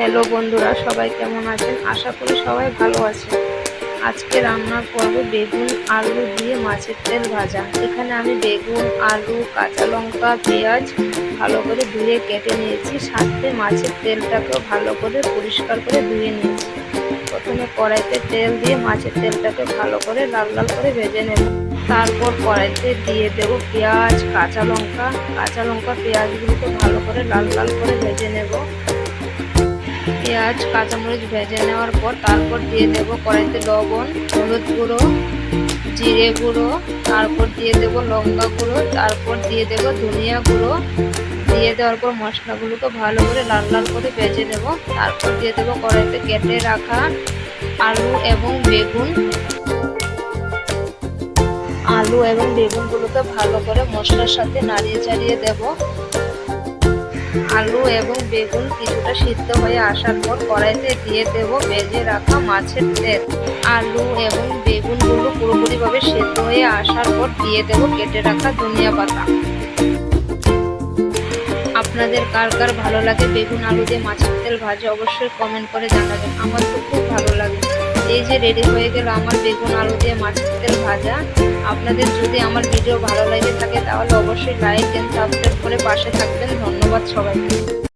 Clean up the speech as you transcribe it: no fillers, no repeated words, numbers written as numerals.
Hello বন্ধুরা, সবাই কেমন আছেন? আশা করি সবাই ভালো আছেন। আজকে রান্না করব বেগুন আলু দিয়ে মাছের তেল ভাজা। এখানে আমি বেগুন, আলু, কাঁচা লঙ্কা, পেঁয়াজ ভালো করে ধুয়ে কেটে নিয়েছি। সাথে মাছের তেলটাকেও ভালো করে পরিষ্কার করে ধুয়ে নিয়েছি। প্রথমে কড়াইতে তেল দিয়ে মাছের তেলটাকে ভালো করে লাল লাল করে ভেজে নেব। তারপর কড়াইতে দিয়ে দেব পেঁয়াজ, কাঁচা লঙ্কা পেঁয়াজগুলোকে ভালো করে লাল লাল করে ভেজে নেব। পেঁয়াজ কাঁচামরিচ ভেজে নেওয়ার পর তারপর দিয়ে দেব কড়াইতে লবণ, হলুদ গুঁড়ো, জিরে গুঁড়ো, তারপর দিয়ে দেব লঙ্কা গুঁড়ো, তারপর দিয়ে দেব ধনিয়া গুঁড়ো। দিয়ে দেওয়ার পর মশলাগুলোকে ভালো করে লাল লাল করে ভেজে নেব। তারপর দিয়ে দেব কড়াইতে কেটে রাখা আলু এবং বেগুনগুলোকে ভালো করে মশলার সাথে নাড়িয়ে চাড়িয়ে দেব। আলু এবং বেগুন কিছুটা সিদ্ধ হয়ে আসার পর কড়াইতে দিয়ে দেব ভেজে রাখা মাছের তেল। আলু এবং বেগুনগুলো পুরোপুরিভাবে সিদ্ধ হয়ে আসার পর দিয়ে দেব কেটে রাখা ধনিয়া পাতা। আপনাদের কার কার ভালো লাগে বেগুন আলু দিয়ে মাছের তেল ভাজা অবশ্যই কমেন্ট করে জানাবেন। আমার তো খুব ভালো লাগে। এই যে রেডি হয়ে গেল আমার বেগুন আলু দিয়ে মাছের তেল ভাজা। আপনাদের যদি আমার ভিডিও ভালো লাগে থাকে তাহলে অবশ্যই লাইক এন্ড সাবস্ক্রাইব করে পাশে থাকবেন। ধন্যবাদ সবাইকে।